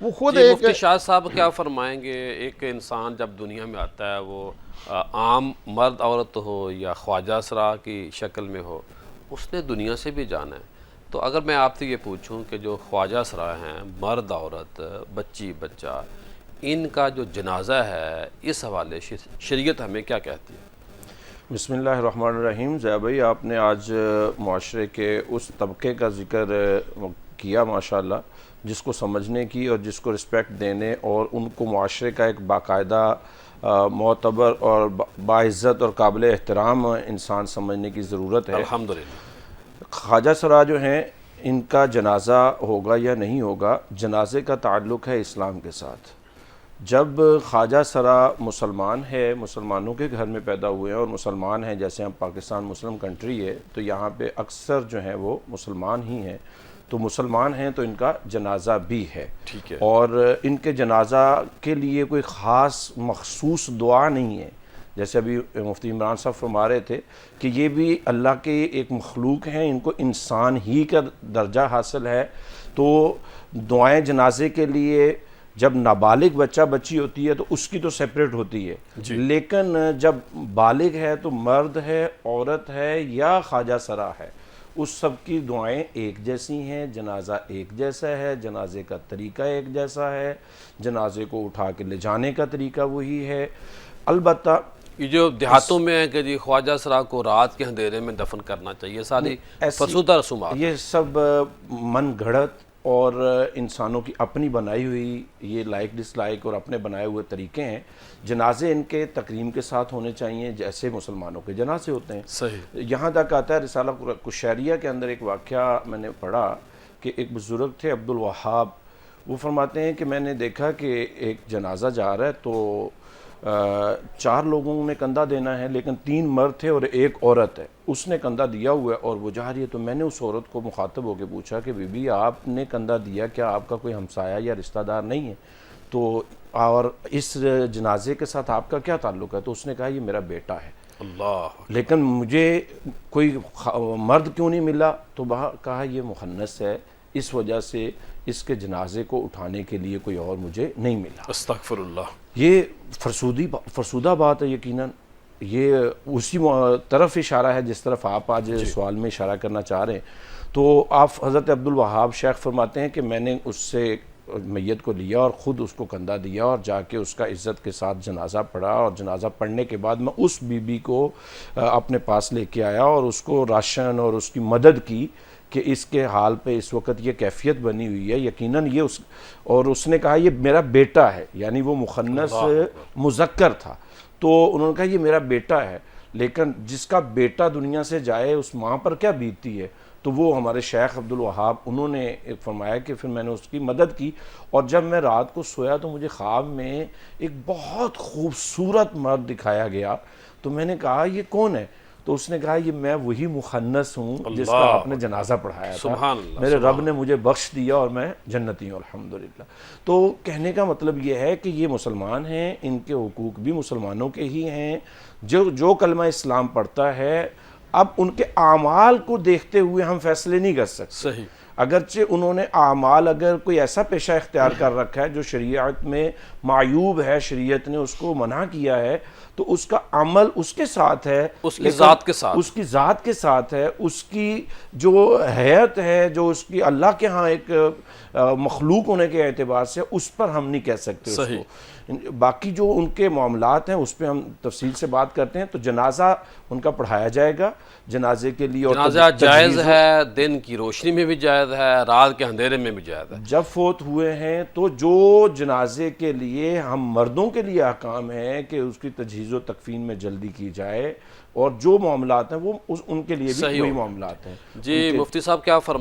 وہ خود جی ایک مفتی شاہ صاحب کیا فرمائیں گے، ایک انسان جب دنیا میں آتا ہے وہ عام مرد عورت ہو یا خواجہ سرا کی شکل میں ہو، اس نے دنیا سے بھی جانا ہے۔ تو اگر میں آپ سے یہ پوچھوں کہ جو خواجہ سرا ہیں، مرد عورت بچی بچہ، ان کا جو جنازہ ہے اس حوالے سے شریعت ہمیں کیا کہتی ہے؟ بسم اللہ الرحمن الرحیم۔ ضیاء بھائی، آپ نے آج معاشرے کے اس طبقے کا ذکر کیا ماشاءاللہ، جس کو سمجھنے کی اور جس کو رسپیکٹ دینے اور ان کو معاشرے کا ایک باقاعدہ معتبر اور باعزت اور قابل احترام انسان سمجھنے کی ضرورت ہے۔ الحمدللہ۔ خواجہ سرا جو ہیں، ان کا جنازہ ہوگا یا نہیں ہوگا، جنازے کا تعلق ہے اسلام کے ساتھ۔ جب خواجہ سرا مسلمان ہے، مسلمانوں کے گھر میں پیدا ہوئے ہیں اور مسلمان ہیں، جیسے ہم پاکستان مسلم کنٹری ہے تو یہاں پہ اکثر جو ہیں وہ مسلمان ہی ہیں، تو مسلمان ہیں تو ان کا جنازہ بھی ہے۔ ٹھیک ہے۔ اور ان کے جنازہ کے لیے کوئی خاص مخصوص دعا نہیں ہے، جیسے ابھی مفتی عمران صاحب فرما رہے تھے کہ یہ بھی اللہ کے ایک مخلوق ہیں، ان کو انسان ہی کا درجہ حاصل ہے، تو دعائیں جنازے کے لیے جب نابالغ بچہ بچی ہوتی ہے تو اس کی تو سیپریٹ ہوتی ہے، لیکن جب بالغ ہے تو مرد ہے، عورت ہے یا خواجہ سرا ہے، اس سب کی دعائیں ایک جیسی ہیں، جنازہ ایک جیسا ہے، جنازے کا طریقہ ایک جیسا ہے، جنازے کو اٹھا کے لے جانے کا طریقہ وہی ہے۔ البتہ یہ جو دیہاتوں میں ہے کہ جی خواجہ سرا کو رات کے اندھیرے میں دفن کرنا چاہیے، ساری فرسودہ رسومات ہیں۔ یہ سب من گھڑت اور انسانوں کی اپنی بنائی ہوئی یہ لائک ڈس لائک اور اپنے بنائے ہوئے طریقے ہیں۔ جنازے ان کے تکریم کے ساتھ ہونے چاہیے جیسے مسلمانوں کے جنازے ہوتے ہیں۔ صحیح۔ یہاں تک آتا ہے رسالہ کشیریہ کے اندر ایک واقعہ میں نے پڑھا کہ ایک بزرگ تھے عبد الوہاب، وہ فرماتے ہیں کہ میں نے دیکھا کہ ایک جنازہ جا رہا ہے تو 4 لوگوں نے کندھا دینا ہے، لیکن 3 مرد تھے اور ایک عورت ہے، اس نے کندھا دیا ہوا ہے اور وہ جا رہی ہے۔ تو میں نے اس عورت کو مخاطب ہو کے پوچھا کہ بی بی آپ نے کندھا دیا، کیا آپ کا کوئی ہمسایہ یا رشتہ دار نہیں ہے؟ تو اور اس جنازے کے ساتھ آپ کا کیا تعلق ہے؟ تو اس نے کہا یہ میرا بیٹا ہے، اللہ۔ لیکن مجھے کوئی مرد کیوں نہیں ملا؟ تو کہا یہ مخنث ہے، اس وجہ سے اس کے جنازے کو اٹھانے کے لیے کوئی اور مجھے نہیں ملا۔ استغفر اللہ۔ یہ فرسودہ بات ہے، یقیناً یہ اسی طرف اشارہ ہے جس طرف آپ آج سوال میں اشارہ کرنا چاہ رہے ہیں۔ تو آپ حضرت عبد الوہاب شیخ فرماتے ہیں کہ میں نے اس سے میت کو لیا اور خود اس کو کندھا دیا اور جا کے اس کا عزت کے ساتھ جنازہ پڑھا، اور جنازہ پڑھنے کے بعد میں اس بی بی کو اپنے پاس لے کے آیا اور اس کو راشن اور اس کی مدد کی کہ اس کے حال پہ اس وقت یہ کیفیت بنی ہوئی ہے، یقیناً یہ اور اس نے کہا یہ میرا بیٹا ہے، یعنی وہ مخنث مذکر تھا، تو انہوں نے کہا یہ میرا بیٹا ہے، لیکن جس کا بیٹا دنیا سے جائے اس ماں پر کیا بیتتی ہے؟ تو وہ ہمارے شیخ عبد الوہاب انہوں نے فرمایا کہ پھر میں نے اس کی مدد کی، اور جب میں رات کو سویا تو مجھے خواب میں ایک بہت خوبصورت مرد دکھایا گیا، تو میں نے کہا یہ کون ہے؟ تو اس نے کہا یہ میں وہی مخنث ہوں جس کا آپ نے جنازہ پڑھایا تھا، سبحان اللہ۔ میرے رب نے مجھے بخش دیا اور میں جنتی ہوں الحمدللہ۔ تو کہنے کا مطلب یہ ہے کہ یہ مسلمان ہیں، ان کے حقوق بھی مسلمانوں کے ہی ہیں، جو کلمہ اسلام پڑھتا ہے، اب ان کے اعمال کو دیکھتے ہوئے ہم فیصلے نہیں کر سکتے۔ صحیح۔ اگرچہ انہوں نے اعمال اگر کوئی ایسا پیشہ اختیار کر رکھا ہے جو شریعت میں معیوب ہے، شریعت نے اس کو منع کیا ہے، تو اس کا عمل اس کے ساتھ ہے، اس کی ذات کے ساتھ، اس کی ذات کے ساتھ ہے، اس کی جو حیت ہے، جو اس کی اللہ کے ہاں ایک مخلوق ہونے کے اعتبار سے، اس پر ہم نہیں کہہ سکتے اس کو۔ باقی جو ان کے معاملات ہیں اس پہ ہم تفصیل سے بات کرتے ہیں۔ تو جنازہ ان کا پڑھایا جائے گا، جنازے کے لیے جنازہ جائز ہے، دن کی روشنی میں بھی جائز ہے، رات کے اندھیرے میں بھی جائز ہے۔ جب فوت ہوئے ہیں تو جو جنازے کے لیے ہم مردوں کے لیے احکام ہے کہ اس کی تجہیز و تکفین میں جلدی کی جائے، اور جو معاملات ہیں وہ ان کے لیے بھی وہی معاملات ہیں۔ جی مفتی صاحب کیا فرمائیں؟